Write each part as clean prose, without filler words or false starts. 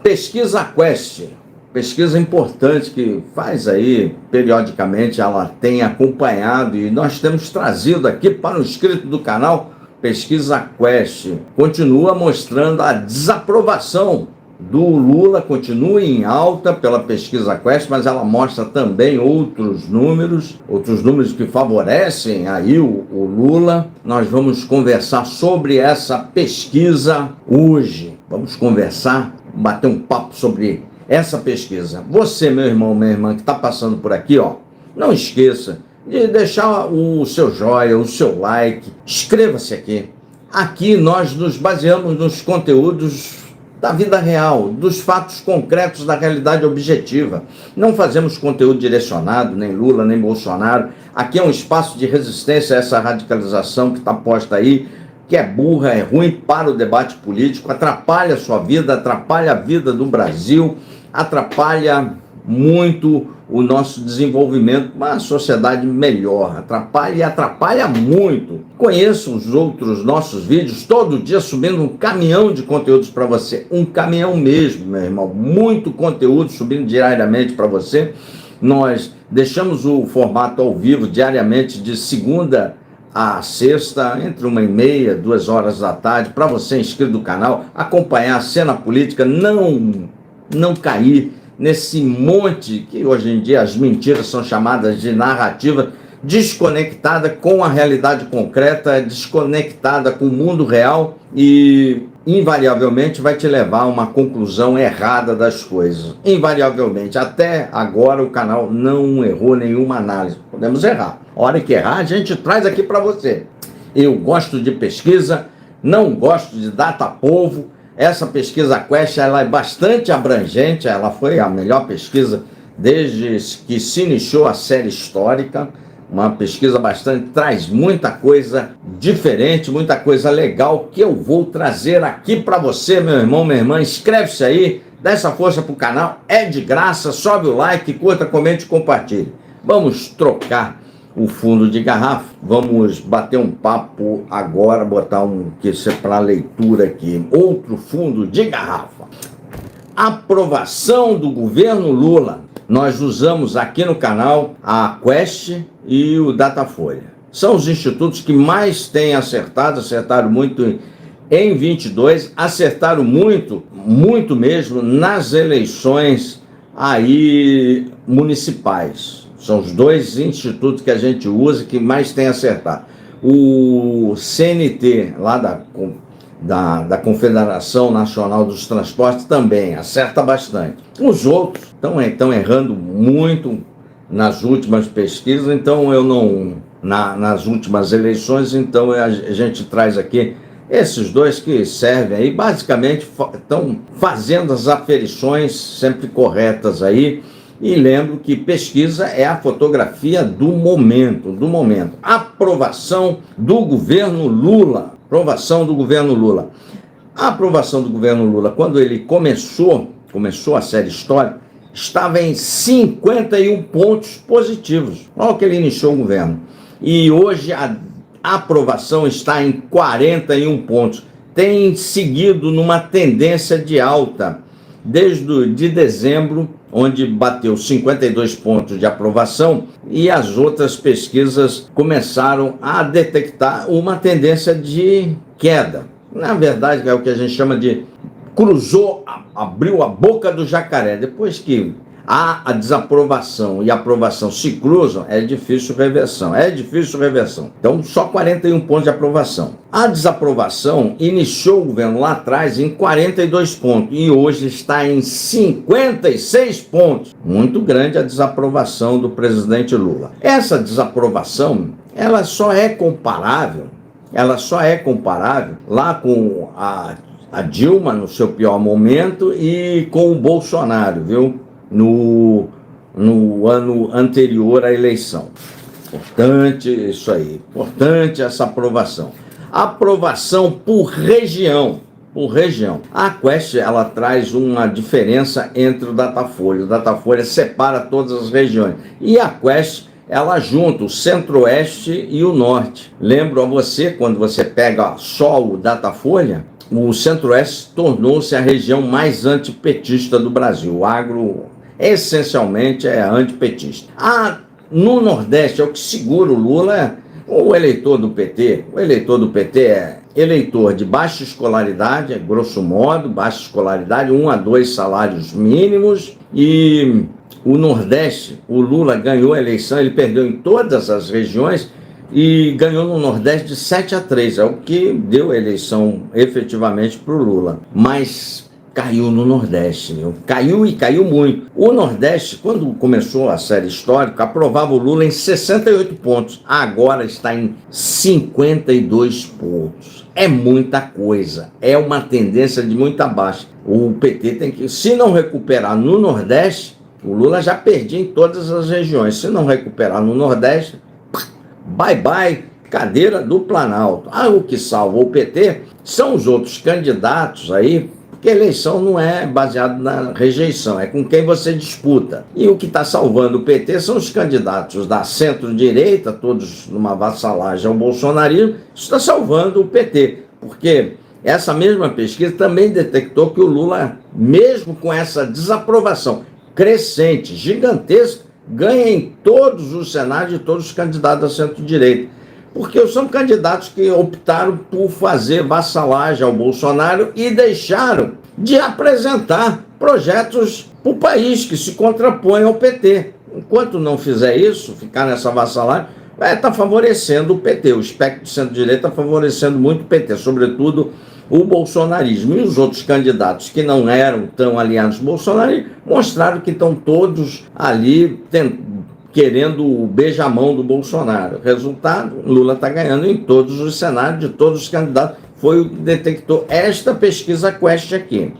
Pesquisa Quest, pesquisa importante que faz aí, periodicamente ela tem acompanhado e nós temos trazido aqui para o inscrito do canal. Pesquisa Quest continua mostrando a desaprovação do Lula, continua em alta pela Pesquisa Quest, mas ela mostra também outros números que favorecem aí o Lula. Nós vamos conversar sobre essa pesquisa hoje. Vamos conversar, bater um papo sobre essa pesquisa. Você, meu irmão, minha irmã, que está passando por aqui, ó, não esqueça de deixar o seu joinha, o seu like, inscreva-se aqui. Aqui nós nos baseamos nos conteúdos da vida real, dos fatos concretos da realidade objetiva. Não fazemos conteúdo direcionado, nem Lula, nem Bolsonaro. Aqui é um espaço de resistência a essa radicalização que está posta aí, que é burra, é ruim para o debate político, atrapalha a sua vida, atrapalha a vida do Brasil, atrapalha muito o nosso desenvolvimento, uma sociedade melhor, atrapalha muito. Conheça os outros nossos vídeos, todo dia subindo um caminhão de conteúdos para você, um caminhão mesmo, meu irmão, muito conteúdo subindo diariamente para você. Nós deixamos o formato ao vivo diariamente de segunda a sexta, entre 1h30 e 2h da tarde, para você inscrito do canal, acompanhar a cena política, não cair nesse monte que hoje em dia as mentiras são chamadas de narrativa, desconectada com a realidade concreta, desconectada com o mundo real e invariavelmente vai te levar a uma conclusão errada das coisas. Invariavelmente. Até agora o canal não errou nenhuma análise. Podemos errar. A hora que errar, a gente traz aqui para você. Eu gosto de pesquisa, não gosto de data-povo. Essa pesquisa Quest, ela é bastante abrangente, ela foi a melhor pesquisa desde que se iniciou a série histórica, uma pesquisa traz muita coisa diferente, muita coisa legal que eu vou trazer aqui para você, meu irmão, minha irmã. Inscreve-se aí, dá essa força pro canal, é de graça, sobe o like, curta, comente e compartilhe. Vamos trocar o fundo de garrafa, vamos bater um papo agora, botar que isso é para leitura aqui, outro fundo de garrafa. Aprovação do governo Lula. Nós usamos aqui no canal a Quest e o Datafolha. São os institutos que mais têm acertaram muito em 22, acertaram muito mesmo nas eleições aí municipais. São os dois institutos que a gente usa que mais tem acertado. O CNT, lá da Confederação Nacional dos Transportes, também acerta bastante. Os outros estão errando muito nas últimas pesquisas, então eu não... nas últimas eleições, então a gente traz aqui esses dois que servem aí, basicamente estão fazendo as aferições sempre corretas aí. E lembro que pesquisa é a fotografia do momento. Aprovação do governo Lula. Aprovação do governo Lula. A aprovação do governo Lula, quando ele começou a série histórica, estava em 51 pontos positivos. Olha que ele iniciou o governo. E hoje a aprovação está em 41 pontos. Tem seguido numa tendência de alta desde dezembro, onde bateu 52 pontos de aprovação, e as outras pesquisas começaram a detectar uma tendência de queda. Na verdade, é o que a gente chama de abriu a boca do jacaré. Depois que há a desaprovação e a aprovação se cruzam, é difícil reversão. Então, só 41 pontos de aprovação. A desaprovação iniciou o governo lá atrás em 42 pontos e hoje está em 56 pontos. Muito grande a desaprovação do presidente Lula. Essa desaprovação, ela só é comparável lá com a Dilma no seu pior momento e com o Bolsonaro, viu? No ano anterior à eleição. Importante isso aí, importante essa aprovação. Aprovação por região. A Quest, ela traz uma diferença entre o Datafolha. O Datafolha separa todas as regiões. E a Quest, ela junta o centro-oeste e o norte. Lembro a você, quando você pega só o Datafolha, o Centro-Oeste tornou-se a região mais antipetista do Brasil. O agro, essencialmente, é antipetista. No Nordeste, é o que segura o Lula, o eleitor do PT. O eleitor do PT é eleitor de baixa escolaridade, grosso modo, baixa escolaridade, 1 a 2 salários mínimos. E o Nordeste, o Lula ganhou a eleição, ele perdeu em todas as regiões, e ganhou no Nordeste de 7 a 3, é o que deu a eleição efetivamente para o Lula. Mas caiu no Nordeste, caiu e caiu muito. O Nordeste, quando começou a série histórica, aprovava o Lula em 68 pontos, agora está em 52 pontos. É muita coisa, é uma tendência de muita baixa. O PT tem que, se não recuperar no Nordeste, o Lula já perdia em todas as regiões, se não recuperar no Nordeste, bye bye, cadeira do Planalto. O que salva o PT são os outros candidatos aí, porque a eleição não é baseada na rejeição, é com quem você disputa. E o que está salvando o PT são os candidatos da centro-direita, todos numa vassalagem ao bolsonarismo. Isso está salvando o PT, porque essa mesma pesquisa também detectou que o Lula, mesmo com essa desaprovação crescente, gigantesca, ganha em todos os cenários de todos os candidatos da centro-direita. Porque são candidatos que optaram por fazer vassalagem ao Bolsonaro e deixaram de apresentar projetos para o país que se contrapõem ao PT. Enquanto não fizer isso, ficar nessa vassalagem, vai estar favorecendo o PT. O espectro de centro-direita está favorecendo muito o PT, sobretudo o bolsonarismo. E os outros candidatos que não eram tão alinhados ao bolsonarismo mostraram que estão todos ali querendo o beijamão do Bolsonaro. Resultado, Lula está ganhando em todos os cenários de todos os candidatos. Foi o que detectou esta pesquisa Quest aqui.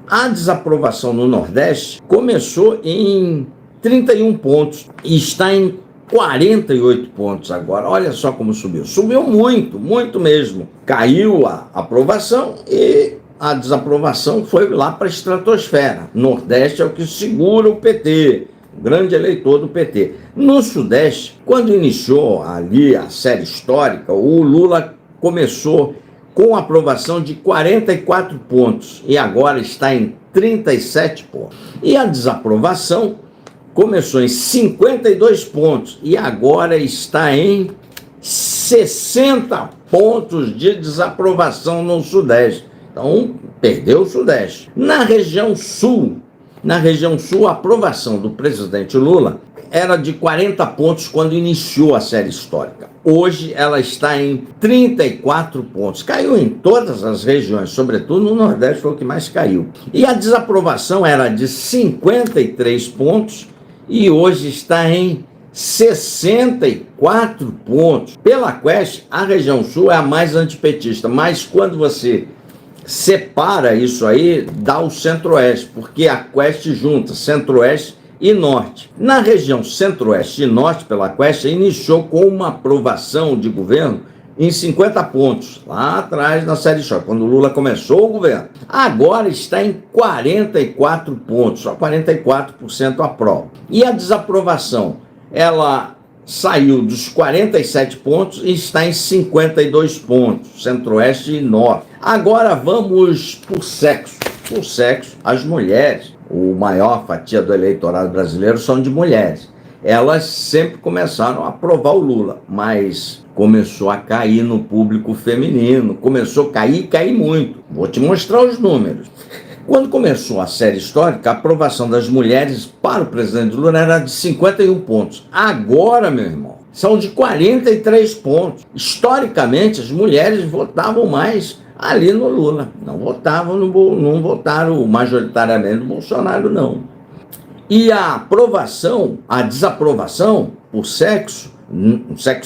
A desaprovação no Nordeste começou em 31 pontos e está em 48 pontos agora. Olha só como subiu. Subiu muito, muito mesmo. Caiu a aprovação e a desaprovação foi lá para a estratosfera. Nordeste é o que segura o PT, o grande eleitor do PT. No Sudeste, quando iniciou ali a série histórica, o Lula começou com aprovação de 44 pontos e agora está em 37 pontos. E a desaprovação começou em 52 pontos e agora está em 60 pontos de desaprovação no Sudeste. Então, perdeu o Sudeste. Na região Sul, a aprovação do presidente Lula era de 40 pontos quando iniciou a série histórica. Hoje ela está em 34 pontos. Caiu em todas as regiões, sobretudo no Nordeste foi o que mais caiu. E a desaprovação era de 53 pontos e hoje está em 64 pontos. Pela Quest, a região Sul é a mais antipetista, mas quando você separa isso aí, dá o Centro-Oeste, porque a Quest junta Centro-Oeste e Norte. Na região Centro-Oeste e Norte, pela Quest, iniciou com uma aprovação de governo em 50 pontos, lá atrás na série histórica, quando o Lula começou o governo. Agora está em 44 pontos, só 44% aprova. E a desaprovação, ela saiu dos 47 pontos e está em 52 pontos, Centro-Oeste e Norte. Agora vamos por sexo. Por sexo, as mulheres, a maior fatia do eleitorado brasileiro são de mulheres. Elas sempre começaram a aprovar o Lula, mas começou a cair no público feminino, começou a cair muito. Vou te mostrar os números. Quando começou a série histórica, a aprovação das mulheres para o presidente Lula era de 51 pontos. Agora, meu irmão, são de 43 pontos. Historicamente, as mulheres votavam mais ali no Lula. Não votaram majoritariamente no Bolsonaro, não. E a aprovação, a desaprovação por sexo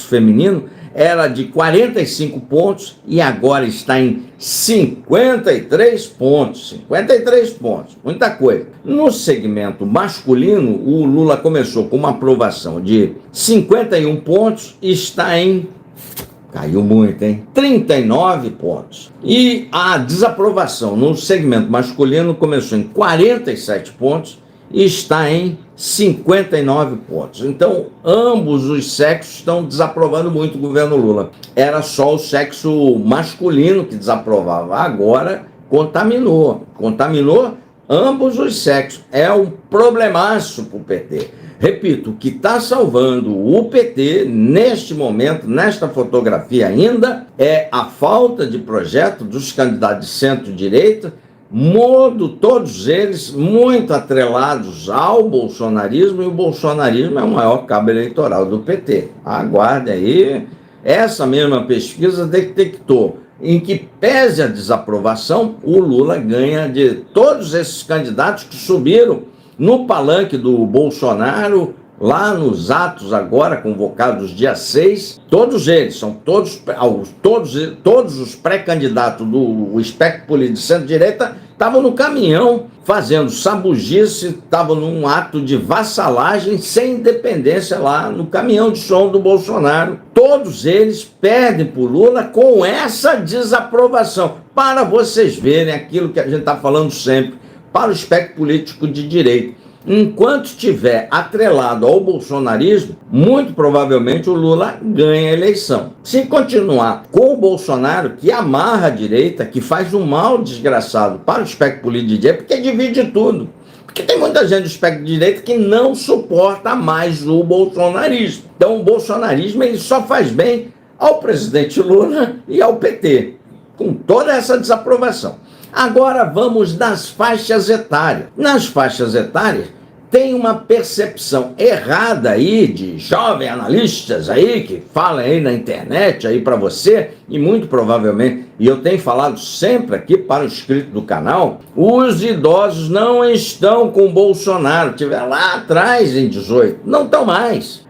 feminino, era de 45 pontos e agora está em 53 pontos. 53 pontos, muita coisa. No segmento masculino, o Lula começou com uma aprovação de 51 pontos e está em... caiu muito, hein? 39 pontos. E a desaprovação no segmento masculino começou em 47 pontos e está em 59 pontos. Então, ambos os sexos estão desaprovando muito o governo Lula. Era só o sexo masculino que desaprovava. Agora, contaminou ambos os sexos. É um problemaço para o PT. Repito, o que está salvando o PT neste momento, nesta fotografia ainda, é a falta de projeto dos candidatos de centro-direita, todos eles muito atrelados ao bolsonarismo, e o bolsonarismo é o maior cabo eleitoral do PT. Aguarde aí, essa mesma pesquisa detectou em que, pese a desaprovação, o Lula ganha de todos esses candidatos que subiram no palanque do Bolsonaro, lá nos atos agora convocados dia 6, todos eles, são todos os pré-candidatos do espectro político de centro-direita estavam no caminhão fazendo sabugice, estavam num ato de vassalagem sem independência lá no caminhão de som do Bolsonaro. Todos eles perdem por Lula com essa desaprovação, para vocês verem aquilo que a gente está falando sempre, para o espectro político de direita. Enquanto estiver atrelado ao bolsonarismo, muito provavelmente o Lula ganha a eleição. Se continuar com o Bolsonaro, que amarra a direita, que faz um mal desgraçado para o espectro político de direita, porque divide tudo. Porque tem muita gente do espectro de direita que não suporta mais o bolsonarismo. Então o bolsonarismo ele só faz bem ao presidente Lula e ao PT, com toda essa desaprovação. Agora vamos nas faixas etárias. Nas faixas etárias tem uma percepção errada aí de jovens analistas aí que falam aí na internet aí para você, e muito provavelmente, e eu tenho falado sempre aqui para o inscrito do canal, os idosos não estão com o Bolsonaro, tiveram lá atrás em 18, não estão mais.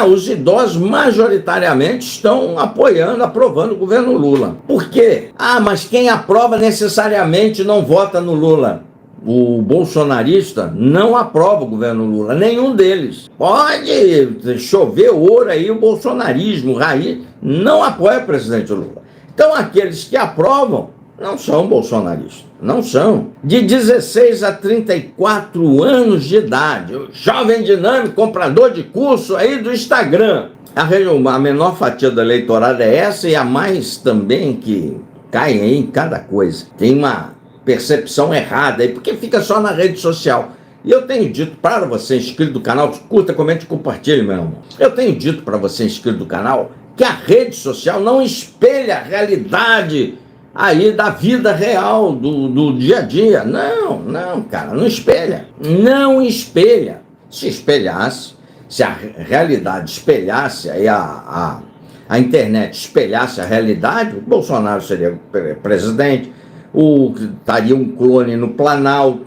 Os idosos majoritariamente estão aprovando o governo Lula. Por quê? Mas quem aprova necessariamente não vota no Lula. O bolsonarista não aprova o governo Lula, nenhum deles. Pode chover ouro aí, o bolsonarismo, raiz, não apoia o presidente Lula. Então aqueles que aprovam não são bolsonaristas, não são. De 16 a 34 anos de idade, o jovem dinâmico, comprador de curso aí do Instagram. A menor fatia do eleitorado é essa, e a mais também que cai aí em cada coisa. Tem uma percepção errada aí, porque fica só na rede social. E eu tenho dito para você, inscrito do canal, curta, comente e compartilhe, meu irmão. Eu tenho dito para você, inscrito do canal, que a rede social não espelha a realidade aí da vida real, do dia a dia. Não, cara, não espelha. Não espelha. Se espelhasse, se a realidade espelhasse, aí a internet espelhasse a realidade, o Bolsonaro seria presidente, estaria um clone no Planalto.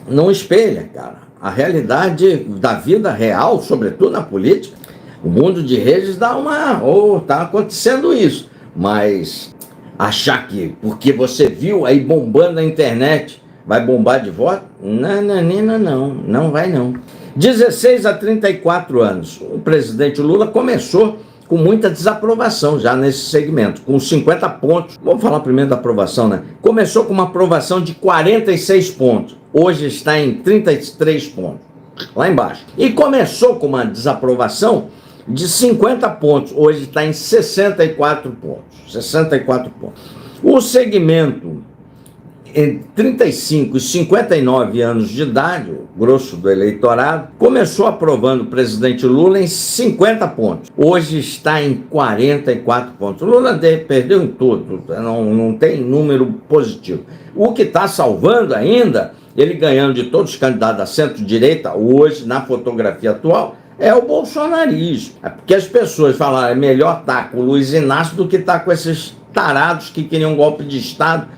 Não espelha, cara. A realidade da vida real, sobretudo na política, o mundo de redes tá acontecendo isso. Mas achar que porque você viu aí bombando na internet, vai bombar de voto? Não vai não. 16 a 34 anos. O presidente Lula começou com muita desaprovação já nesse segmento, com 50 pontos. Vamos falar primeiro da aprovação, né? Começou com uma aprovação de 46 pontos. Hoje está em 33 pontos, lá embaixo. E começou com uma desaprovação de 50 pontos. Hoje está em 64 pontos. 64 pontos. O segmento entre 35 e 59 anos de idade, o grosso do eleitorado, começou aprovando o presidente Lula em 50 pontos. Hoje está em 44 pontos. O Lula perdeu em tudo, não tem número positivo. O que está salvando ainda, ele ganhando de todos os candidatos da centro-direita, hoje, na fotografia atual, é o bolsonarismo. É porque as pessoas falaram, é melhor estar com o Luiz Inácio do que estar com esses tarados que queriam um golpe de Estado.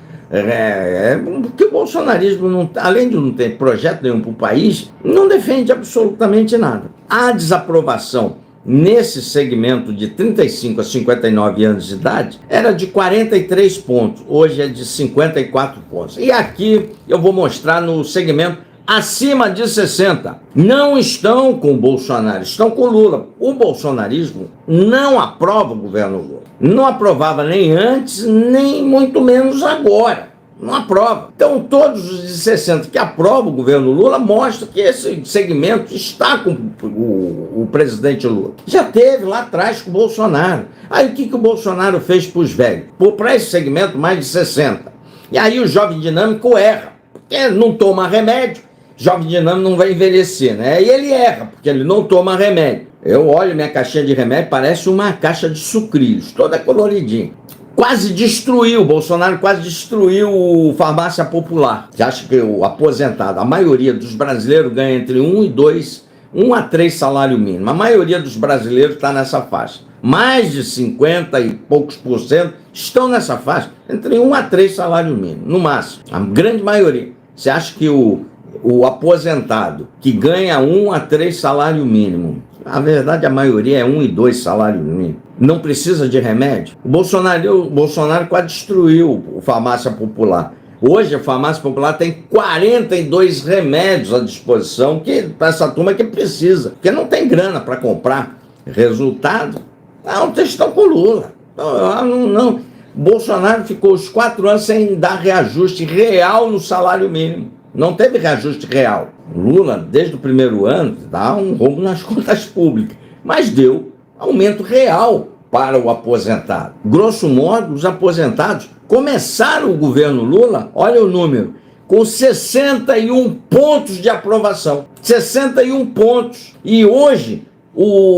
Porque o bolsonarismo, além de não ter projeto nenhum para o país, não defende absolutamente nada. A desaprovação nesse segmento de 35 a 59 anos de idade era de 43 pontos, hoje é de 54 pontos. E aqui eu vou mostrar no segmento acima de 60. Não estão com o Bolsonaro, estão com o Lula. O bolsonarismo não aprova o governo Lula. Não aprovava nem antes, nem muito menos agora. não aprova. Então, todos os de 60 que aprovam o governo Lula mostram que esse segmento está com o presidente Lula. Já teve lá atrás com o Bolsonaro. Aí o que o Bolsonaro fez para os velhos? Para esse segmento mais de 60. E aí o jovem dinâmico erra, porque não toma remédio. Jovem dinâmico não vai envelhecer, né? E ele erra, porque ele não toma remédio. Eu olho minha caixinha de remédio, parece uma caixa de sucrilhos, toda coloridinha. Quase destruiu, Bolsonaro quase destruiu farmácia popular. Você acha que o aposentado, a maioria dos brasileiros ganha entre 1 a 3 salário mínimo. A maioria dos brasileiros está nessa faixa. Mais de 50 e poucos % estão nessa faixa, entre 1 a 3 salário mínimo, no máximo. A grande maioria. Você acha que o aposentado que ganha 1 a 3 salário mínimo, na verdade a maioria é 1 e 2 salário mínimo, não precisa de remédio? O Bolsonaro quase destruiu a farmácia popular. Hoje a farmácia popular tem 42 remédios à disposição para essa turma que precisa, porque não tem grana para comprar. Resultado? Não, vocês estão com Lula. Não. Bolsonaro ficou os 4 anos sem dar reajuste real no salário mínimo. Não teve reajuste real. Lula, desde o primeiro ano, dá um rombo nas contas públicas, mas deu aumento real para o aposentado. Grosso modo, os aposentados começaram o governo Lula, olha o número, com 61 pontos de aprovação. 61 pontos. E hoje,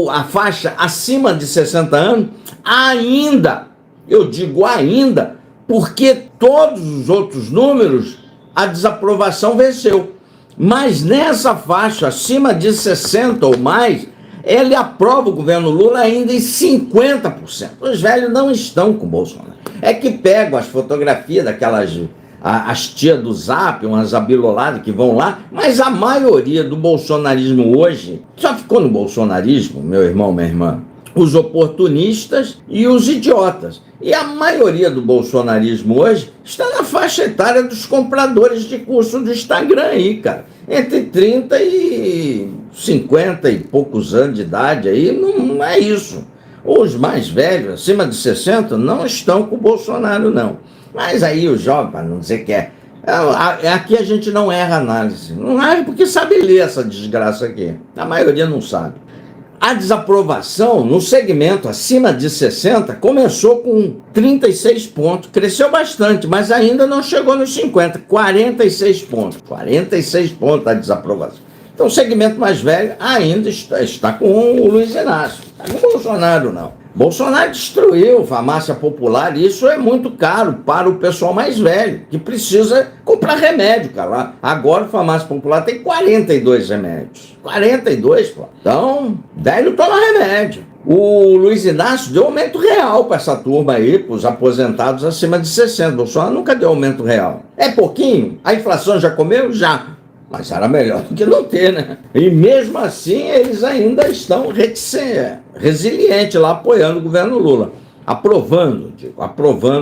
a faixa acima de 60 anos, ainda, eu digo ainda, porque todos os outros números, a desaprovação venceu. Mas nessa faixa, acima de 60 ou mais, ele aprova o governo Lula ainda em 50%. Os velhos não estão com o Bolsonaro. É que pegam as fotografias daquelas, as tias do Zap, umas abiloladas que vão lá, mas a maioria do bolsonarismo hoje, só ficou no bolsonarismo, meu irmão, minha irmã, os oportunistas e os idiotas. E a maioria do bolsonarismo hoje está na faixa etária dos compradores de curso do Instagram aí, cara. Entre 30 e 50 e poucos anos de idade aí, não é isso. Os mais velhos, acima de 60, não estão com o Bolsonaro, não. Mas aí o jovem, para não dizer que aqui a gente não erra análise. Não erra porque sabe ler essa desgraça aqui. A maioria não sabe. A desaprovação no segmento acima de 60 começou com 36 pontos, cresceu bastante, mas ainda não chegou nos 50, 46 pontos. 46 pontos a desaprovação. Então o segmento mais velho ainda está com o Luiz Inácio, não está com o Bolsonaro não. Bolsonaro destruiu a farmácia popular e isso é muito caro para o pessoal mais velho, que precisa comprar remédio, cara. Agora a farmácia popular tem 42 remédios. 42, pô. Então, velho toma remédio. O Luiz Inácio deu aumento real para essa turma aí, para os aposentados acima de 60. Bolsonaro nunca deu aumento real. É pouquinho? A inflação já comeu? Já. Mas era melhor do que não ter, né? E mesmo assim, eles ainda estão resilientes lá, apoiando o governo Lula. Aprovando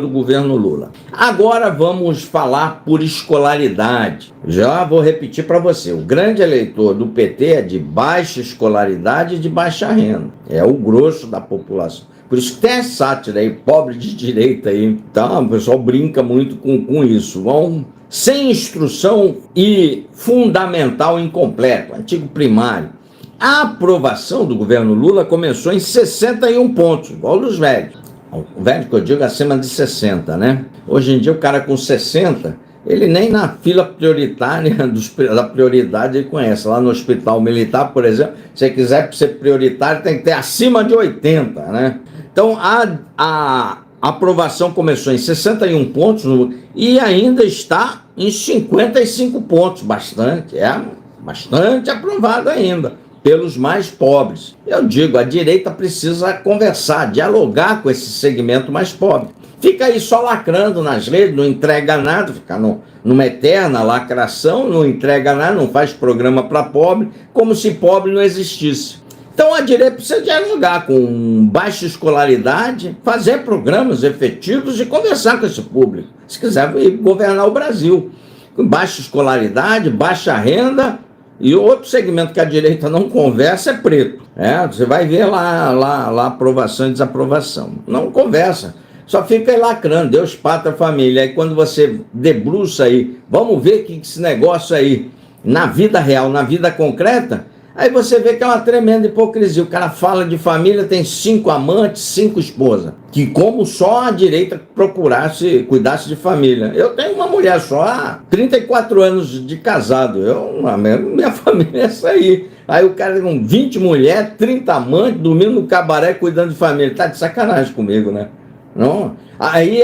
o governo Lula. Agora vamos falar por escolaridade. Já vou repetir para você. O grande eleitor do PT é de baixa escolaridade e de baixa renda. É o grosso da população. Por isso que tem a sátira aí, pobre de direita aí. Então, o pessoal brinca muito com isso. Vão sem instrução e fundamental incompleto, antigo primário. A aprovação do governo Lula começou em 61 pontos, igual dos velhos. O velho que eu digo acima de 60, né? Hoje em dia o cara com 60, ele nem na fila prioritária da prioridade ele conhece. Lá no hospital militar, por exemplo, se você quiser ser prioritário tem que ter acima de 80, né? Então a aprovação começou em 61 pontos e ainda está em 55 pontos, bastante aprovado ainda, pelos mais pobres. Eu digo, a direita precisa conversar, dialogar com esse segmento mais pobre. Fica aí só lacrando nas redes, não entrega nada, fica numa eterna lacração, não entrega nada, não faz programa para pobre, como se pobre não existisse. Então a direita precisa dialogar com baixa escolaridade, fazer programas efetivos e conversar com esse público, se quiser governar o Brasil. Com baixa escolaridade, baixa renda, e outro segmento que a direita não conversa é preto. Você vai ver lá aprovação e desaprovação. Não conversa. só fica aí lacrando, Deus, pátria, família. Aí quando você debruça aí, vamos ver que esse negócio aí, na vida real, na vida concreta, aí você vê que é uma tremenda hipocrisia. O cara fala de família, tem 5 amantes, 5 esposas, que como só a direita procurasse, cuidasse de família. Eu tenho uma mulher só, há 34 anos de casado, minha família é essa aí. Aí o cara com 20 mulheres, 30 amantes, dormindo no cabaré, cuidando de família. Tá de sacanagem comigo, né? Não? Aí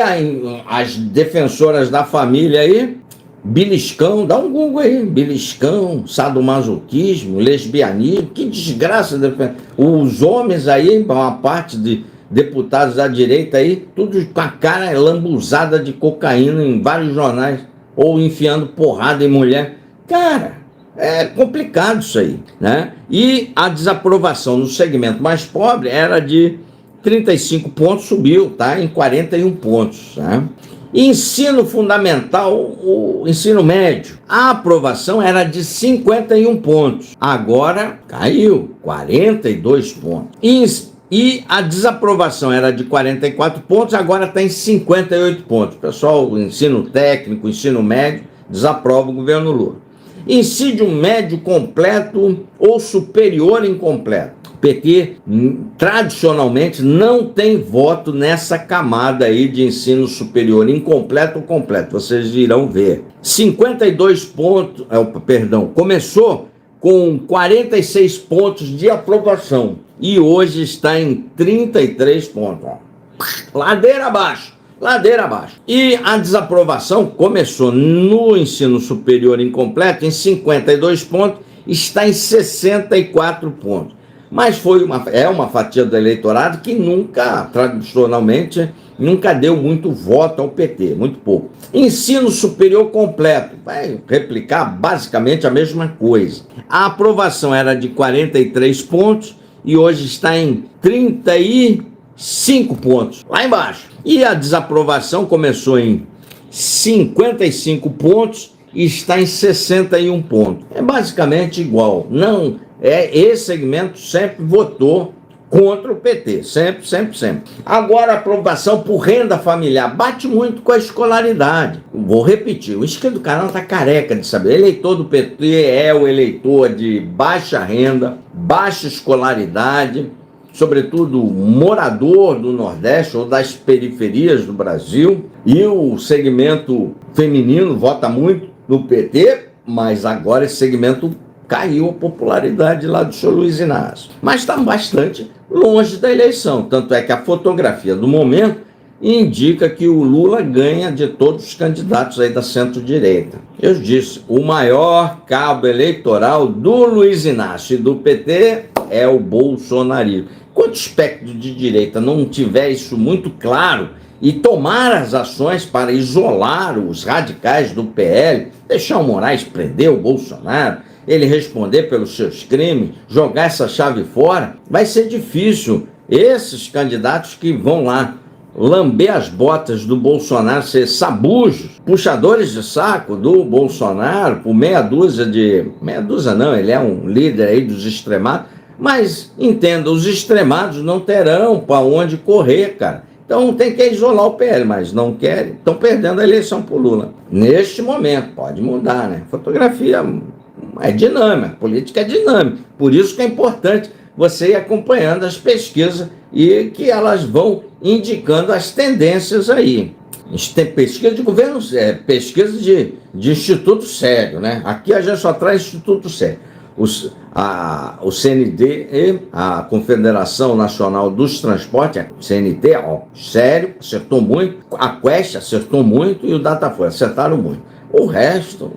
as defensoras da família aí, beliscão, dá um Google aí, beliscão, sadomasoquismo, lesbianismo, que desgraça. Os homens aí, uma parte de deputados da direita aí, tudo com a cara lambuzada de cocaína em vários jornais, ou enfiando porrada em mulher. Cara, é complicado isso aí, né? E a desaprovação no segmento mais pobre era de 35 pontos, subiu, tá? Em 41 pontos, tá? Ensino fundamental, o ensino médio, a aprovação era de 51 pontos, agora caiu, 42 pontos. E a desaprovação era de 44 pontos, agora está em 58 pontos. Pessoal, o ensino técnico, o ensino médio, desaprova o governo Lula. Ensino médio completo ou superior incompleto. O PT, tradicionalmente, não tem voto nessa camada aí de ensino superior incompleto ou completo. Vocês irão ver. 52 pontos, começou com 46 pontos de aprovação e hoje está em 33 pontos. Ladeira abaixo. Ladeira abaixo. E a desaprovação começou no ensino superior incompleto em 52 pontos, está em 64 pontos. Mas é uma fatia do eleitorado que tradicionalmente, nunca deu muito voto ao PT, muito pouco. Ensino superior completo, vai replicar basicamente a mesma coisa. A aprovação era de 43 pontos e hoje está em 35 pontos, lá embaixo. E a desaprovação começou em 55 pontos e está em 61 pontos. É basicamente igual. Esse segmento sempre votou contra o PT, sempre. Agora a aprovação por renda familiar bate muito com a escolaridade. Vou repetir, o inscrito do canal está careca de saber. O eleitor do PT é o eleitor de baixa renda, baixa escolaridade, sobretudo morador do Nordeste ou das periferias do Brasil, e o segmento feminino vota muito no PT, mas agora esse segmento caiu a popularidade lá do senhor Luiz Inácio. Mas está bastante longe da eleição, tanto é que a fotografia do momento indica que o Lula ganha de todos os candidatos aí da centro-direita. Eu disse, o maior cabo eleitoral do Luiz Inácio e do PT é o bolsonarismo. Enquanto o espectro de direita não tiver isso muito claro e tomar as ações para isolar os radicais do PL, deixar o Moraes prender o Bolsonaro, ele responder pelos seus crimes, jogar essa chave fora, vai ser difícil. Esses candidatos que vão lá lamber as botas do Bolsonaro, ser sabujos, puxadores de saco do Bolsonaro, por meia dúzia, não, ele é um líder aí dos extremados, mas entenda, os extremados não terão para onde correr, cara. Então tem que isolar o PL, mas não querem, estão perdendo a eleição por Lula. Neste momento, pode mudar, né? Fotografia é dinâmica, a política é dinâmica, por isso que é importante você ir acompanhando as pesquisas e que elas vão indicando as tendências aí. A gente tem pesquisa de governo, pesquisa de instituto sério, né? Aqui a gente só traz instituto sério. O CNT, a Confederação Nacional dos Transportes, CNT, sério, acertou muito, a Quest acertou muito e o Datafolha acertaram muito. O resto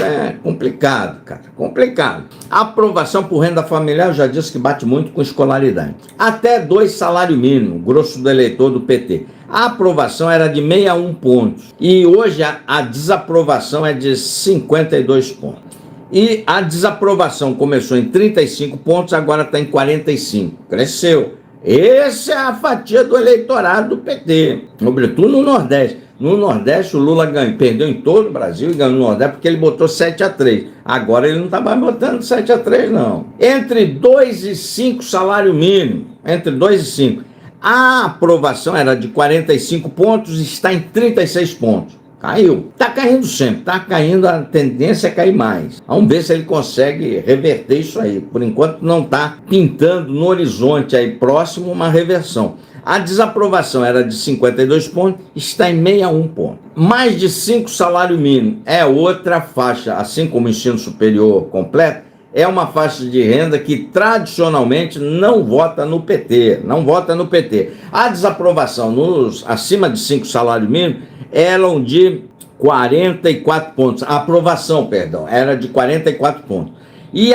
é complicado, cara, complicado. A aprovação por renda familiar, eu já disse que bate muito com escolaridade. Até 2 salário mínimo, grosso do eleitor do PT. A aprovação era de 61 pontos e hoje a desaprovação é de 52 pontos. E a desaprovação começou em 35 pontos, agora está em 45. Cresceu. Essa é a fatia do eleitorado do PT, sobretudo no Nordeste. No Nordeste, o Lula perdeu em todo o Brasil e ganhou no Nordeste porque ele botou 7-3. Agora ele não está mais botando 7-3, não. Entre 2 e 5 salário mínimo, entre 2 e 5. A aprovação era de 45 pontos, está em 36 pontos. Caiu. Está caindo sempre, está caindo, a tendência é cair mais. Vamos ver se ele consegue reverter isso aí. Por enquanto não está pintando no horizonte aí próximo uma reversão. A desaprovação era de 52 pontos, está em 61 pontos. Mais de 5 salário mínimo é outra faixa, assim como o ensino superior completo, é uma faixa de renda que tradicionalmente não vota no PT, A desaprovação nos acima de 5 salários mínimos eram de 44 pontos. A aprovação, perdão, era de 44 pontos. E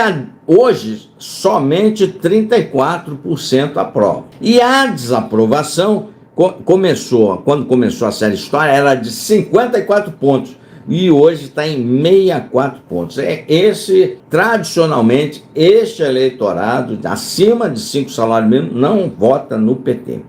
hoje, somente 34% aprova. E a desaprovação quando começou a série História, era de 54 pontos. E hoje está em 64 pontos. Tradicionalmente, este eleitorado, acima de 5 salários mínimos, não vota no PT.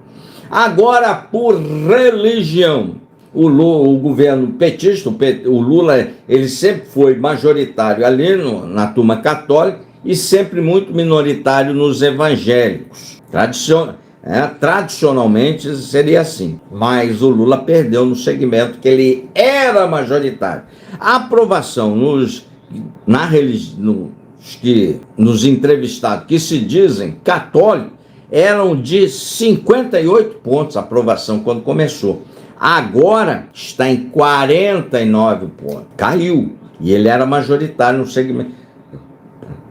Agora, por religião, o governo petista, o Lula, ele sempre foi majoritário ali na turma católica e sempre muito minoritário nos evangélicos. Tradicionalmente seria assim, mas o Lula perdeu no segmento que ele era majoritário. A aprovação nos entrevistados que se dizem católicos eram de 58 pontos a aprovação quando começou. Agora está em 49 pontos. Caiu. E ele era majoritário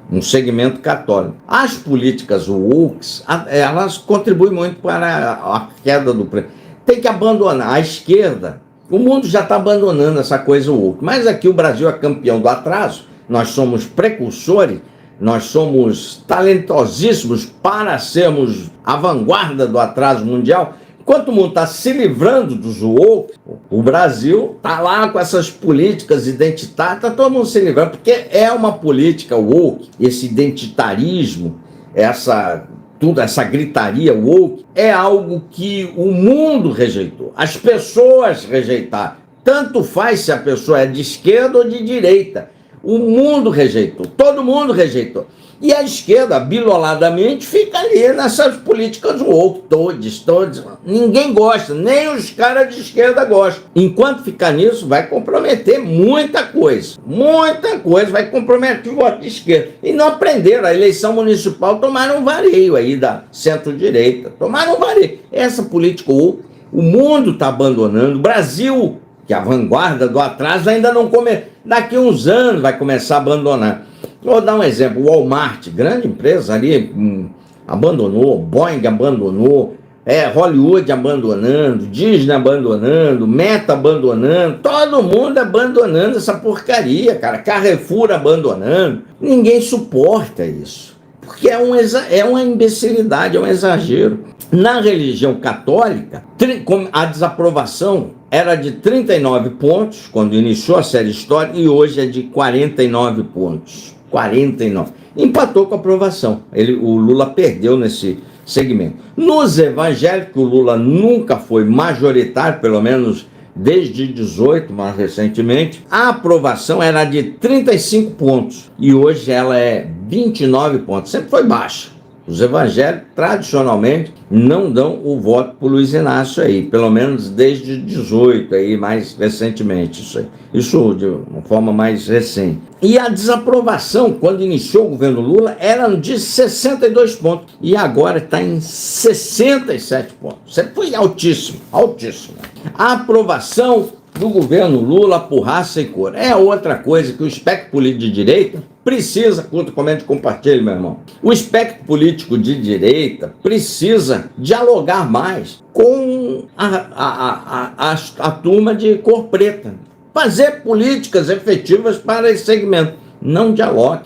no segmento católico. As políticas woke, elas contribuem muito para a queda do preço. Tem que abandonar. A esquerda, o mundo já está abandonando essa coisa woke. Mas aqui o Brasil é campeão do atraso. Nós somos precursores. Nós somos talentosíssimos para sermos a vanguarda do atraso mundial. Enquanto o mundo está se livrando dos woke, o Brasil está lá com essas políticas identitárias, está todo mundo se livrando, porque é uma política woke, esse identitarismo, essa gritaria woke, é algo que o mundo rejeitou, as pessoas rejeitaram. Tanto faz se a pessoa é de esquerda ou de direita. O mundo rejeitou, todo mundo rejeitou. E a esquerda, biloladamente, fica ali nessas políticas woke, todos. Ninguém gosta, nem os caras de esquerda gostam. Enquanto ficar nisso, vai comprometer muita coisa. Muita coisa vai comprometer o voto de esquerda. E não aprenderam. A eleição municipal tomaram um vareio aí da centro-direita. Tomaram um vareio. Essa política woke, o mundo está abandonando. O Brasil, que é a vanguarda do atraso, ainda não começou. Daqui uns anos vai começar a abandonar. Vou dar um exemplo, o Walmart, grande empresa ali, abandonou, Boeing abandonou, Hollywood abandonando, Disney abandonando, Meta abandonando, todo mundo abandonando essa porcaria, cara, Carrefour abandonando. Ninguém suporta isso, porque é uma imbecilidade, é um exagero. Na religião católica, a desaprovação era de 39 pontos, quando iniciou a série História, e hoje é de 49 pontos. 49. Empatou com a aprovação. O Lula perdeu nesse segmento. Nos evangélicos, o Lula nunca foi majoritário, pelo menos desde 18, mais recentemente. A aprovação era de 35 pontos e hoje ela é 29 pontos. Sempre foi baixa. Os evangélicos, tradicionalmente, não dão o voto para o Luiz Inácio aí, pelo menos desde 18, aí, mais recentemente, isso de uma forma mais recente. E a desaprovação, quando iniciou o governo Lula, era de 62 pontos, e agora está em 67 pontos. Sempre foi altíssimo, altíssimo. A aprovação do governo Lula por raça e cor é outra coisa que o espectro político de direita precisa, curta, comente, compartilhe, meu irmão. O espectro político de direita precisa dialogar mais com a turma de cor preta. Fazer políticas efetivas para esse segmento. Não dialoga.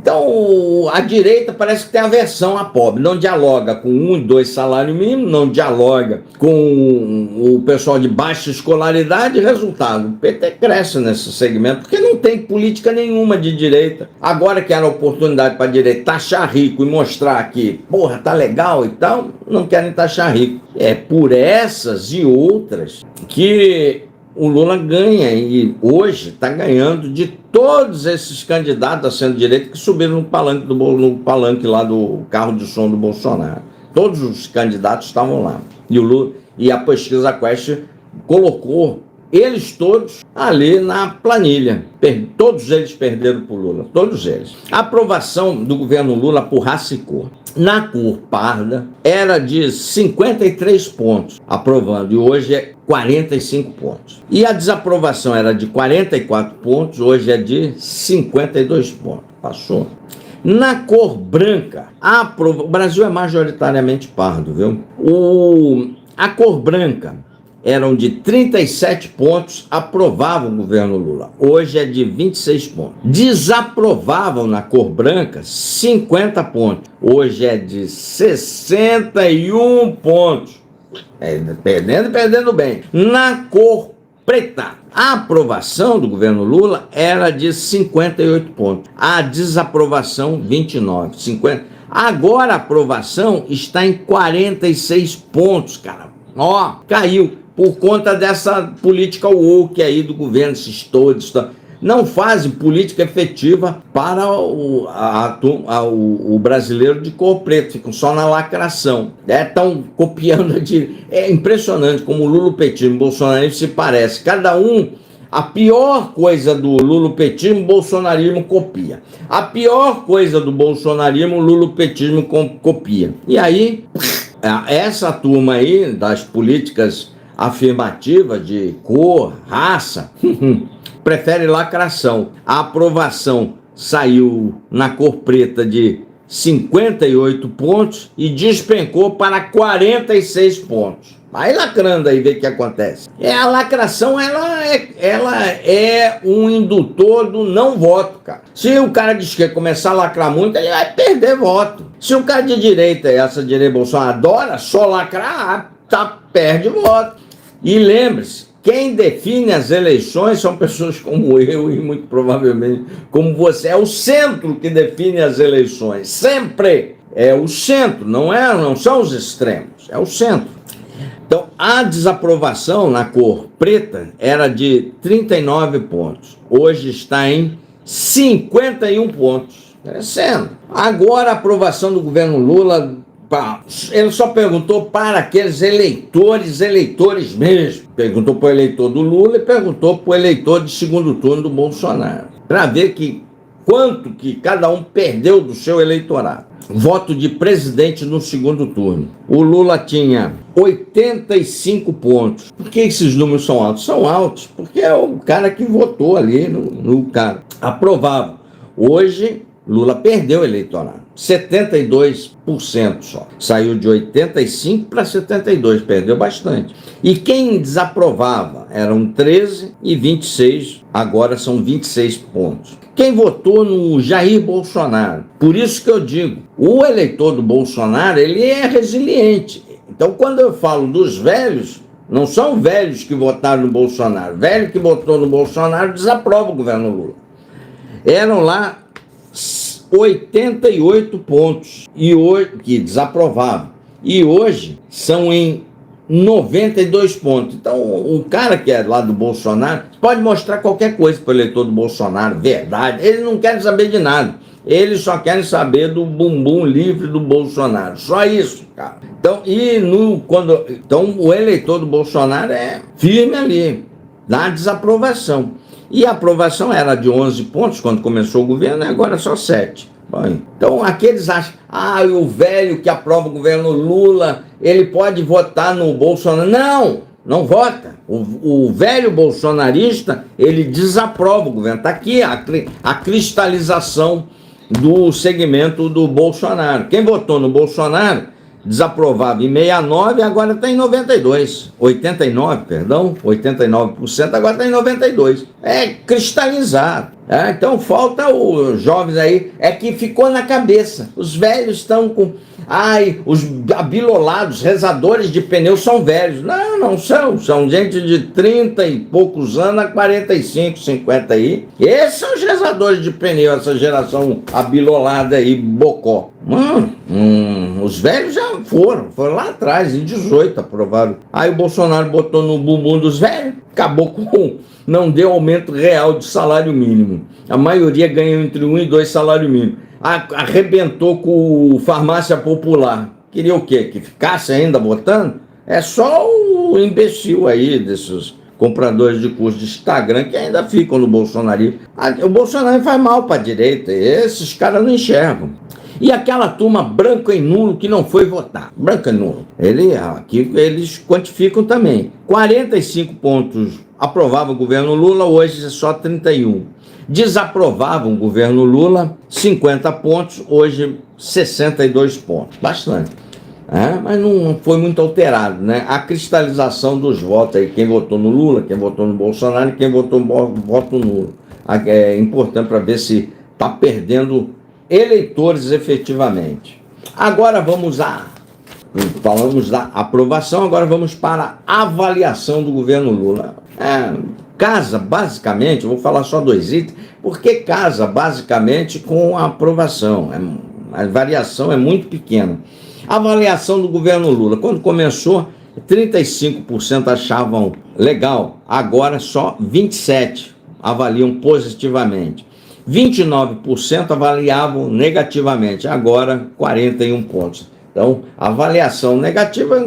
Então, a direita parece que tem aversão a pobre, não dialoga com 1 e 2 salários mínimos, não dialoga com o pessoal de baixa escolaridade. Resultado, o PT cresce nesse segmento, porque não tem política nenhuma de direita. Agora que era a oportunidade para a direita taxar rico e mostrar que, porra, tá legal e tal, não querem taxar rico. É por essas e outras que o Lula ganha, e hoje está ganhando de todos esses candidatos da centro-direita que subiram no palanque lá do carro de som do Bolsonaro. Todos os candidatos estavam lá. E o Lula, e a pesquisa Quest colocou eles todos ali na planilha. Todos eles perderam por Lula, todos eles. A aprovação do governo Lula por raça e cor. Na cor parda era de 53 pontos aprovando, e hoje é 45 pontos. E a desaprovação era de 44 pontos, hoje é de 52 pontos. Passou. Na cor branca, o Brasil é majoritariamente pardo, viu? A cor branca eram de 37 pontos, aprovavam o governo Lula. Hoje é de 26 pontos. Desaprovavam na cor branca 50 pontos. Hoje é de 61 pontos. Perdendo bem. Na cor preta, a aprovação do governo Lula era de 58 pontos. A desaprovação, 29. 50. Agora a aprovação está em 46 pontos, cara. Ó, caiu. Por conta dessa política woke aí do governo, esses todos, não fazem política efetiva para o brasileiro de cor preta, ficam só na lacração. Estão copiando, é impressionante como o lulopetismo e o bolsonarismo se parecem. Cada um, a pior coisa do lulopetismo, o bolsonarismo copia. A pior coisa do bolsonarismo, o lulopetismo copia. E aí, essa turma aí das políticas afirmativa de cor, raça, prefere lacração. A aprovação saiu na cor preta de 58 pontos e despencou para 46 pontos. Vai lacrando aí, ver o que acontece. A lacração, ela é um indutor do não voto, cara. Se o cara de esquerda começar a lacrar muito, ele vai perder voto. Se o cara de direita, essa direita Bolsonaro, adora só lacrar, perde voto. E lembre-se, quem define as eleições são pessoas como eu e muito provavelmente como você. É o centro que define as eleições. Sempre é o centro, não são os extremos, é o centro. Então, a desaprovação na cor preta era de 39 pontos. Hoje está em 51 pontos. Crescendo. Agora a aprovação do governo Lula, ele só perguntou para aqueles eleitores mesmo. Perguntou para o eleitor do Lula e perguntou para o eleitor de segundo turno do Bolsonaro. Para ver quanto que cada um perdeu do seu eleitorado. Voto de presidente no segundo turno. O Lula tinha 85 pontos. Por que esses números são altos? São altos porque é o cara que votou ali no cara. Aprovava. Hoje, Lula perdeu o eleitorado. 72% só. Saiu de 85 para 72, perdeu bastante. E quem desaprovava eram 13 e 26, agora são 26 pontos. Quem votou no Jair Bolsonaro? Por isso que eu digo, o eleitor do Bolsonaro, ele é resiliente. Então, quando eu falo dos velhos, não são velhos que votaram no Bolsonaro. Velho que votou no Bolsonaro desaprova o governo Lula. Eram lá 88 pontos e hoje, que desaprovavam. E hoje são em 92 pontos. Então, o cara que é lá do Bolsonaro pode mostrar qualquer coisa para o eleitor do Bolsonaro, verdade. Eles não querem saber de nada. Eles só querem saber do bumbum livre do Bolsonaro. Só isso, cara. Então, o eleitor do Bolsonaro é firme ali, na desaprovação. E a aprovação era de 11 pontos quando começou o governo, e agora só 7. Bom, então, aqueles acham, o velho que aprova o governo Lula, ele pode votar no Bolsonaro. Não vota. O velho bolsonarista, ele desaprova o governo. Está aqui a cristalização do segmento do Bolsonaro. Quem votou no Bolsonaro desaprovava em 69 e agora está em 92. 89%, agora está em 92. É cristalizado. Então falta os jovens aí, é que ficou na cabeça. Os velhos estão com... os abilolados, rezadores de pneu são velhos. Não são. São gente de 30 e poucos anos a 45, 50 aí. Esses são os rezadores de pneu, essa geração abilolada aí, bocó. Os velhos já foram lá atrás, em 18 aprovaram. Aí o Bolsonaro botou no bumbum dos velhos, acabou não deu aumento real de salário mínimo. A maioria ganhou entre 1 e 2 salários mínimos. Arrebentou com farmácia popular. Queria o quê? Que ficasse ainda votando? É só o imbecil aí desses compradores de curso de Instagram que ainda ficam no bolsonarismo. O Bolsonaro faz mal para a direita, esses caras não enxergam. E aquela turma branco e nulo que não foi votar. Branco e nulo. Aqui eles quantificam também. 45 pontos aprovavam o governo Lula, hoje é só 31. Desaprovavam o governo Lula, 50 pontos, hoje 62 pontos. Bastante. Mas não foi muito alterado, né? A cristalização dos votos aí, quem votou no Lula, quem votou no Bolsonaro e quem votou voto nulo. É importante para ver se está perdendo eleitores efetivamente. Agora falamos da aprovação, agora vamos para a avaliação do governo Lula. Casa basicamente, vou falar só 2 itens, porque casa basicamente com a aprovação, a variação é muito pequena. A avaliação do governo Lula, quando começou, 35% achavam legal, agora só 27% avaliam positivamente. 29% avaliavam negativamente, agora 41 pontos. Então, a avaliação negativa,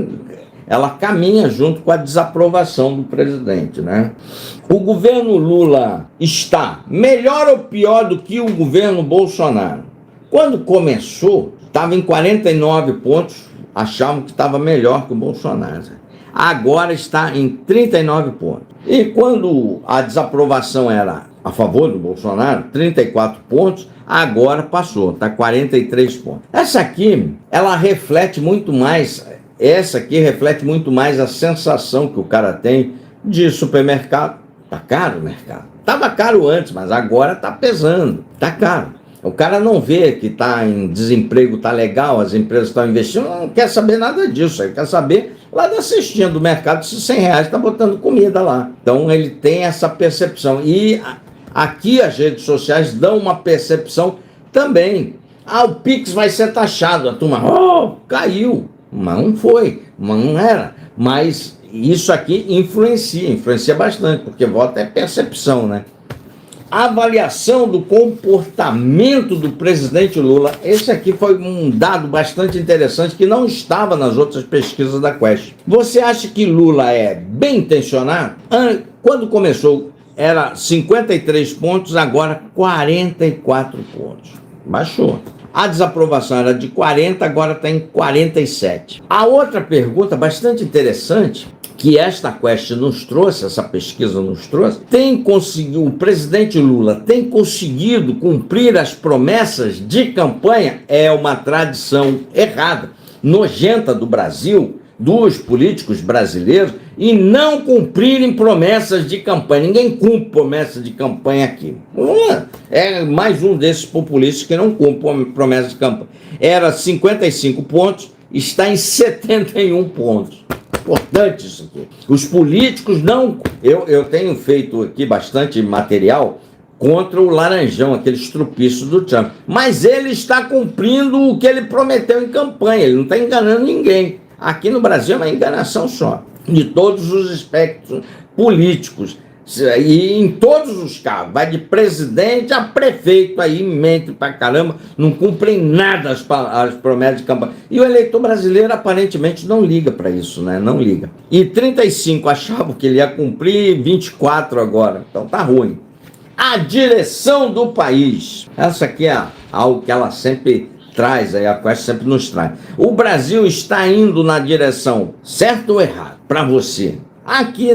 ela caminha junto com a desaprovação do presidente, né? O governo Lula está melhor ou pior do que o governo Bolsonaro? Quando começou, estava em 49 pontos, achavam que estava melhor que o Bolsonaro. Agora está em 39 pontos. E quando a desaprovação era a favor do Bolsonaro, 34 pontos, agora passou, está 43 pontos. Essa aqui reflete muito mais a sensação que o cara tem de supermercado. Está caro o mercado. Estava caro antes, mas agora está pesando, está caro. O cara não vê que está em desemprego, está legal, as empresas estão investindo, não quer saber nada disso, ele quer saber lá da cestinha do mercado se R$100 está botando comida lá. Então ele tem essa percepção. E aqui as redes sociais dão uma percepção também. O Pix vai ser taxado, a turma, caiu. Mas não foi, mas não era. Mas isso aqui influencia bastante, porque voto é percepção, né? A avaliação do comportamento do presidente Lula, esse aqui foi um dado bastante interessante que não estava nas outras pesquisas da Quest. Você acha que Lula é bem intencionado? Quando começou era 53 pontos, agora 44 pontos. Baixou. A desaprovação era de 40, agora está em 47. A outra pergunta bastante interessante que esta Quest nos trouxe, essa pesquisa nos trouxe, o presidente Lula tem conseguido cumprir as promessas de campanha? É uma tradição errada, nojenta do Brasil, dos políticos brasileiros, e não cumprirem promessas de campanha. Ninguém cumpre promessas de campanha aqui. Lula é mais um desses populistas que não cumpre promessas de campanha. Era 55 pontos, está em 71 pontos. Importante isso aqui. Os políticos não... Eu tenho feito aqui bastante material contra o Laranjão, aquele estrupício do Trump. Mas ele está cumprindo o que ele prometeu em campanha. Ele não está enganando ninguém. Aqui no Brasil é uma enganação só. De todos os espectros políticos. E em todos os casos, vai de presidente a prefeito, aí mente pra caramba, não cumprem nada as promessas de campanha. E o eleitor brasileiro aparentemente não liga para isso, né? Não liga. E 35 achavam que ele ia cumprir, 24 agora. Então tá ruim. A direção do país. Essa aqui é algo que ela sempre traz, aí a Quest sempre nos traz. O Brasil está indo na direção certa ou errada? Para você. Aqui,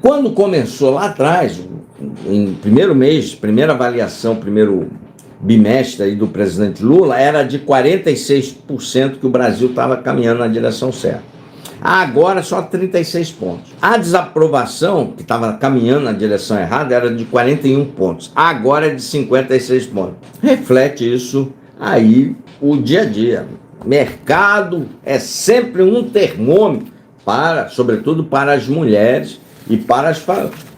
quando começou lá atrás, em primeiro mês, primeira avaliação, primeiro bimestre aí do presidente Lula, era de 46% que o Brasil estava caminhando na direção certa. Agora só 36 pontos. A desaprovação, que estava caminhando na direção errada, era de 41 pontos. Agora é de 56 pontos. Reflete isso aí o dia a dia. Mercado é sempre um termômetro, sobretudo para as mulheres e para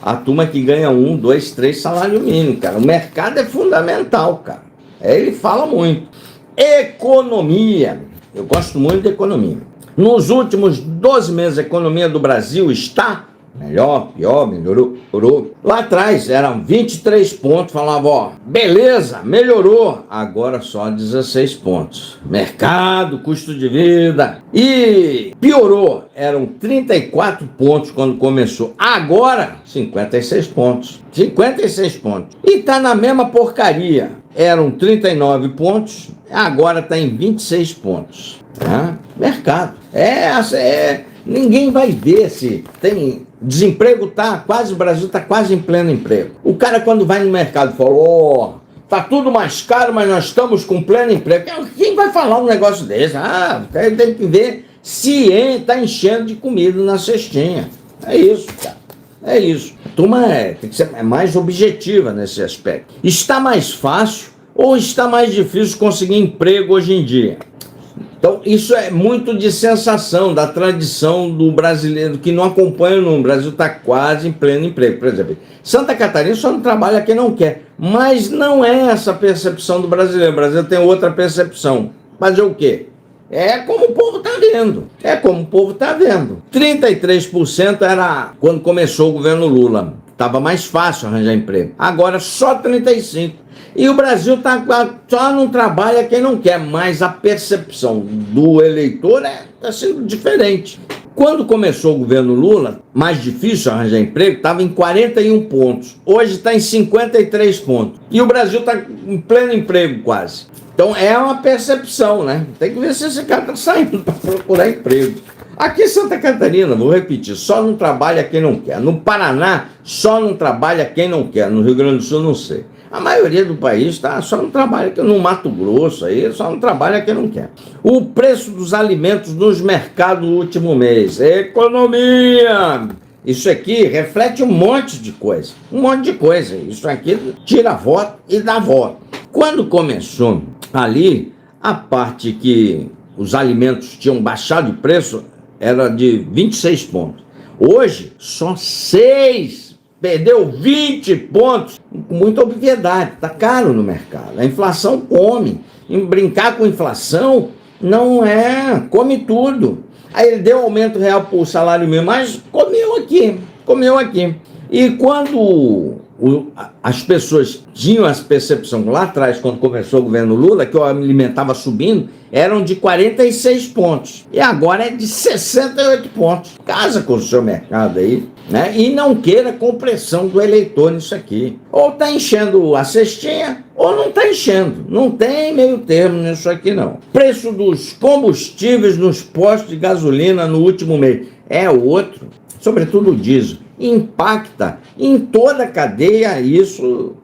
a turma que ganha 1, 2, 3 salário mínimo, cara. O mercado é fundamental, cara. Ele fala muito. Economia. Eu gosto muito de economia. Nos últimos 12 meses, a economia do Brasil está Melhor, pior, melhorou. Lá atrás eram 23 pontos, falava, ó, beleza, melhorou. Agora só 16 pontos. Mercado, custo de vida. E piorou, eram 34 pontos quando começou. Agora, 56 pontos. 56 pontos. E tá na mesma porcaria. Eram 39 pontos, agora está em 26 pontos. Mercado. Ninguém vai ver se tem desemprego, o Brasil está quase em pleno emprego. O cara, quando vai no mercado, fala, tá tudo mais caro, mas nós estamos com pleno emprego. Quem vai falar um negócio desse? Tem que ver se está enchendo de comida na cestinha. É isso, cara. É isso. A turma tem que ser mais objetiva nesse aspecto. Está mais fácil ou está mais difícil conseguir emprego hoje em dia? Então, isso é muito de sensação, da tradição do brasileiro que não acompanha o número. O Brasil está quase em pleno emprego. Por exemplo, Santa Catarina só não trabalha quem não quer. Mas não é essa a percepção do brasileiro. O Brasil tem outra percepção. Fazer o quê? É como o povo está vendo. 33% era quando começou o governo Lula. Estava mais fácil arranjar emprego. Agora só 35%. E o Brasil só não trabalha quem não quer, mas a percepção do eleitor está sendo diferente. Quando começou o governo Lula, mais difícil arranjar emprego, estava em 41 pontos. Hoje está em 53 pontos. E o Brasil está em pleno emprego quase. Então é uma percepção, né? Tem que ver se esse cara está saindo para procurar emprego. Aqui em Santa Catarina, vou repetir, só não trabalha quem não quer. No Paraná, só não trabalha quem não quer. No Rio Grande do Sul, não sei. A maioria do país só não trabalha, no Mato Grosso aí, só não trabalha quem não quer. O preço dos alimentos nos mercados no último mês. Economia! Isso aqui reflete um monte de coisa. Isso aqui tira voto e dá voto. Quando começou ali, a parte que os alimentos tinham baixado de preço era de 26 pontos. Hoje, só 6. Perdeu 20 pontos, com muita obviedade, está caro no mercado. A inflação come. Em brincar com inflação come tudo. Aí ele deu aumento real para o salário mínimo, mas comeu aqui. E quando as pessoas tinham essa percepção lá atrás, quando começou o governo Lula, que o alimento estava subindo, eram de 46 pontos. E agora é de 68 pontos. Casa com o seu mercado aí, né? E não queira compressão do eleitor nisso aqui. Ou está enchendo a cestinha, ou não está enchendo. Não tem meio termo nisso aqui, não. Preço dos combustíveis nos postos de gasolina no último mês é outro, sobretudo o diesel. Impacta em toda a cadeia isso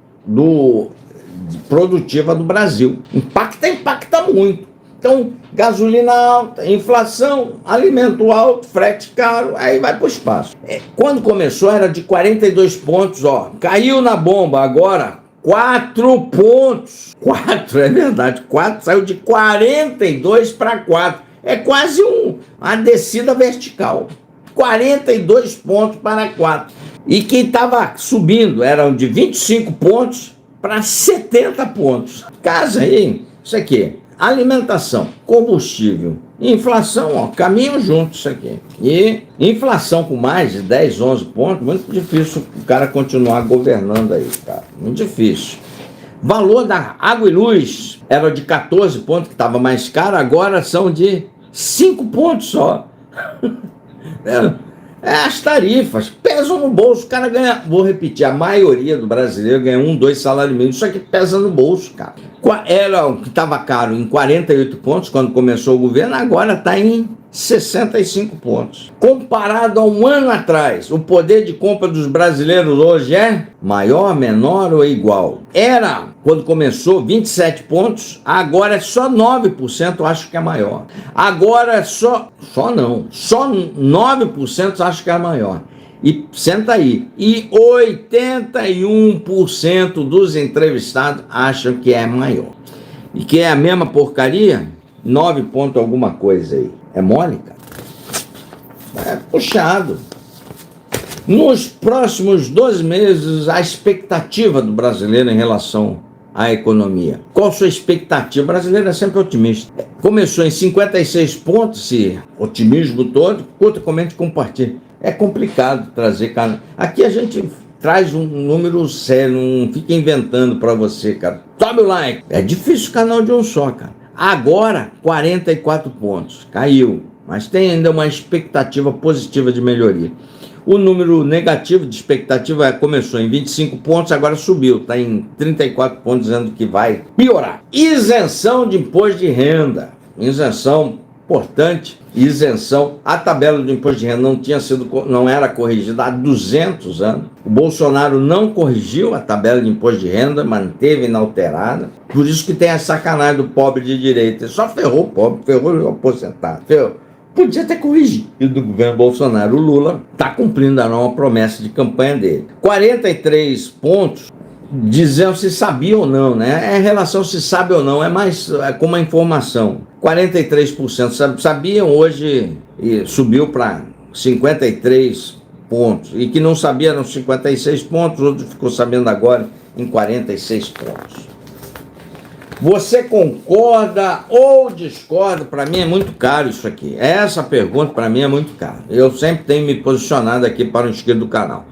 produtiva do Brasil. Impacta muito. Então, gasolina alta, inflação, alimento alto, frete caro, aí vai para o espaço. Quando começou era de 42 pontos, caiu na bomba, agora 4 pontos. 4, é verdade, 4 saiu de 42 para 4. É quase uma descida vertical. 42 pontos para 4. E quem estava subindo eram de 25 pontos para 70 pontos. Casa aí, isso aqui. Alimentação, combustível, inflação, caminham juntos isso aqui. E inflação com mais de 10, 11 pontos, muito difícil o cara continuar governando aí, cara. Muito difícil. Valor da água e luz era de 14 pontos, que estava mais caro, agora são de 5 pontos só. As tarifas pesam no bolso, o cara ganha, vou repetir, a maioria do brasileiro ganha 1, 2 salários mínimos, isso aqui pesa no bolso, cara. Era o que estava caro em 48 pontos quando começou o governo, agora está em 65 pontos. Comparado a um ano atrás, o poder de compra dos brasileiros hoje é maior, menor ou igual? Era, quando começou, 27 pontos, agora é só 9%, eu acho que é maior. Agora é só 9% acho que é maior. E senta aí, e 81% dos entrevistados acham que é maior. E que é a mesma porcaria, 9 ponto alguma coisa aí. É mole, cara? É puxado. Nos próximos 12 meses, a expectativa do brasileiro em relação à economia. Qual a sua expectativa? O brasileiro é sempre otimista. Começou em 56 pontos, esse otimismo todo, curta, comente, compartilhe. É complicado trazer canal. Aqui a gente traz um número sério, não fica inventando para você, cara. Sobe o like. É difícil o canal de um só, cara. Agora, 44 pontos. Caiu, mas tem ainda uma expectativa positiva de melhoria. O número negativo de expectativa começou em 25 pontos, agora subiu, está em 34 pontos, dizendo que vai piorar. Isenção de imposto de renda. Isenção importante, isenção. A tabela do imposto de renda não era corrigida há 200 anos. O Bolsonaro não corrigiu a tabela de imposto de renda, manteve inalterada. Por isso que tem a sacanagem do pobre de direita. Ele só ferrou o pobre, ferrou o aposentado. Ferrou. Podia ter corrigido do governo Bolsonaro. O Lula está cumprindo a nova promessa de campanha dele. 43 pontos, dizendo se sabia ou não, né? É relação se sabe ou não, é mais como uma informação. 43% sabiam, hoje subiu para 53 pontos. E que não sabia eram 56 pontos, outro ficou sabendo agora em 46 pontos. Você concorda ou discorda? Para mim é muito caro isso aqui. Essa pergunta para mim é muito cara. Eu sempre tenho me posicionado aqui para o inscrito do canal.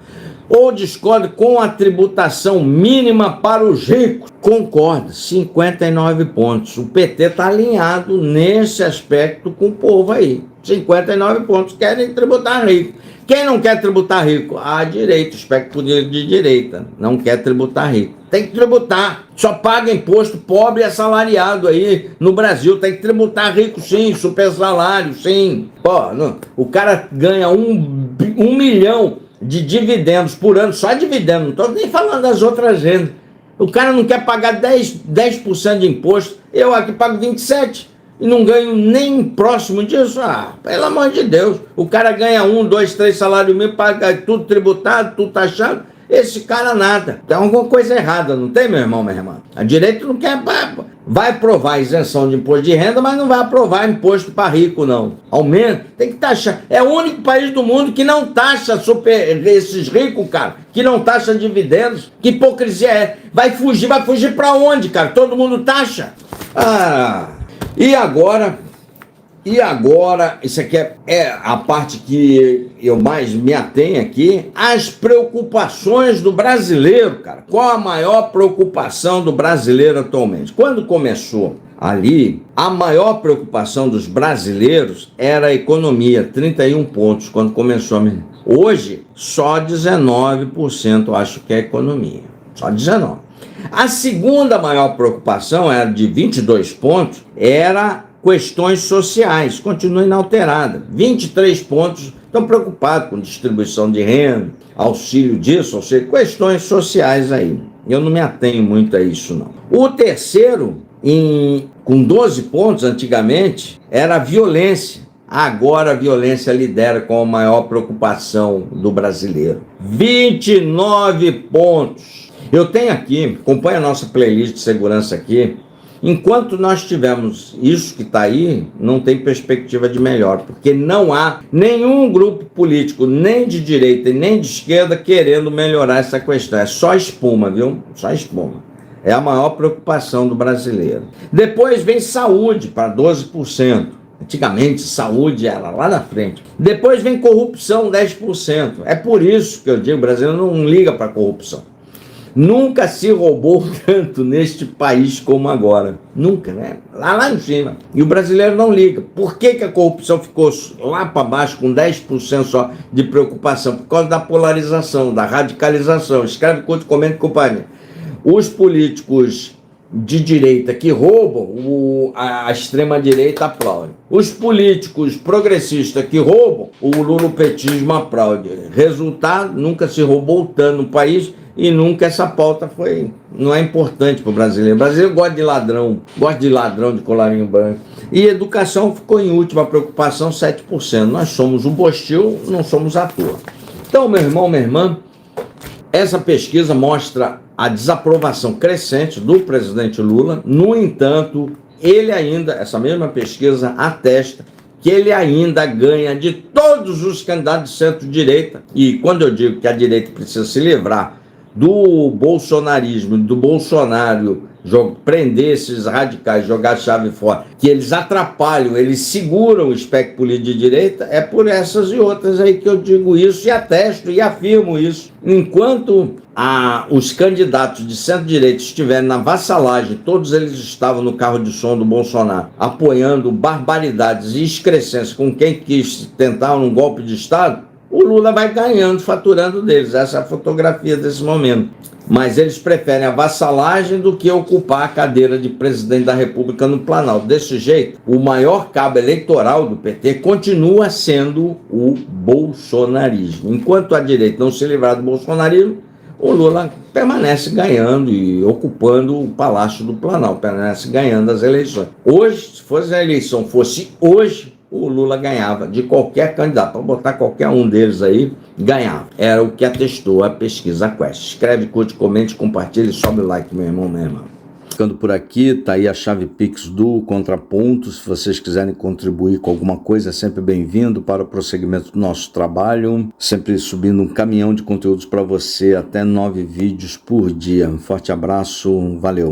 Ou discorda com a tributação mínima para os ricos? Concorda, 59 pontos. O PT está alinhado nesse aspecto com o povo aí. 59 pontos querem tributar rico. Quem não quer tributar rico? A direita, o espectro de direita, não quer tributar rico. Tem que tributar. Só paga imposto pobre e assalariado aí no Brasil. Tem que tributar rico, sim. Super salário, sim. Pô, não. O cara ganha 1 milhão de dividendos por ano, só dividendos. Não estou nem falando das outras rendas. O cara não quer pagar 10% de imposto. Eu aqui pago 27%. E não ganho nem próximo disso. Ah, pelo amor de Deus. O cara ganha 1, 2, 3 salários mínimos, paga tudo tributado, tudo taxado. Esse cara nada. Tem alguma coisa errada, não tem, meu irmão, minha irmã? A direita não quer... Vai aprovar isenção de imposto de renda, mas não vai aprovar imposto para rico, não. Aumenta, tem que taxar. É o único país do mundo que não taxa esses ricos, cara. Que não taxa dividendos. Que hipocrisia é? Vai fugir para onde, cara? Todo mundo taxa. E agora, isso aqui é a parte que eu mais me atenho aqui, as preocupações do brasileiro, cara. Qual a maior preocupação do brasileiro atualmente? Quando começou ali, a maior preocupação dos brasileiros era a economia, 31 pontos quando começou. Hoje, só 19% eu acho que é a economia, só 19%. A segunda maior preocupação, era de 22 pontos, era questões sociais, continua inalterada. 23 pontos estão preocupados com distribuição de renda, auxílio disso, ou seja, questões sociais aí. Eu não me atenho muito a isso, não. O terceiro, com 12 pontos antigamente, era a violência. Agora a violência lidera com a maior preocupação do brasileiro. 29 pontos. Eu tenho aqui, acompanha a nossa playlist de segurança aqui, enquanto nós tivermos isso que está aí, não tem perspectiva de melhor, porque não há nenhum grupo político, nem de direita e nem de esquerda, querendo melhorar essa questão. É só espuma, viu? Só espuma. É a maior preocupação do brasileiro. Depois vem saúde, para 12%. Antigamente, saúde era lá na frente. Depois vem corrupção, 10%. É por isso que eu digo, o brasileiro não liga para corrupção. Nunca se roubou tanto neste país como agora. Nunca, né? Lá em cima. E o brasileiro não liga. Por que a corrupção ficou lá para baixo com 10% só de preocupação? Por causa da polarização, da radicalização. Escreve, curte, comenta, companhia. Os políticos de direita que roubam, a extrema-direita aplaude. Os políticos progressistas que roubam, o lulopetismo aplaude. Resultado, nunca se roubou tanto no país e nunca essa pauta não é importante para o brasileiro. O brasileiro gosta de ladrão de colarinho branco. E educação ficou em última preocupação, 7%. Nós somos o Bostil, não somos à toa. Então, meu irmão, minha irmã, essa pesquisa mostra a desaprovação crescente do presidente Lula. No entanto, essa mesma pesquisa atesta que ele ainda ganha de todos os candidatos de centro-direita. E quando eu digo que a direita precisa se livrar do bolsonarismo, do Bolsonaro prender esses radicais, jogar a chave fora, que eles atrapalham, eles seguram o espectro político de direita, é por essas e outras aí que eu digo isso e atesto e afirmo isso. Enquanto os candidatos de centro-direita estiverem na vassalagem, todos eles estavam no carro de som do Bolsonaro, apoiando barbaridades e excrescências com quem quis tentar um golpe de Estado, o Lula vai ganhando, faturando deles. Essa é a fotografia desse momento. Mas eles preferem a vassalagem do que ocupar a cadeira de presidente da República no Planalto. Desse jeito, o maior cabo eleitoral do PT continua sendo o bolsonarismo. Enquanto a direita não se livrar do bolsonarismo, o Lula permanece ganhando e ocupando o Palácio do Planalto, permanece ganhando as eleições. Hoje, se fosse a eleição fosse hoje, o Lula ganhava de qualquer candidato, para botar qualquer um deles aí, ganhava. Era o que atestou a pesquisa Quest. Escreve, curte, comente, compartilhe, sobe o like, meu irmão, minha irmã. Ficando por aqui, tá aí a chave Pix do Contraponto. Se vocês quiserem contribuir com alguma coisa, é sempre bem-vindo para o prosseguimento do nosso trabalho. Sempre subindo um caminhão de conteúdos para você, até 9 vídeos por dia. Um forte abraço, valeu!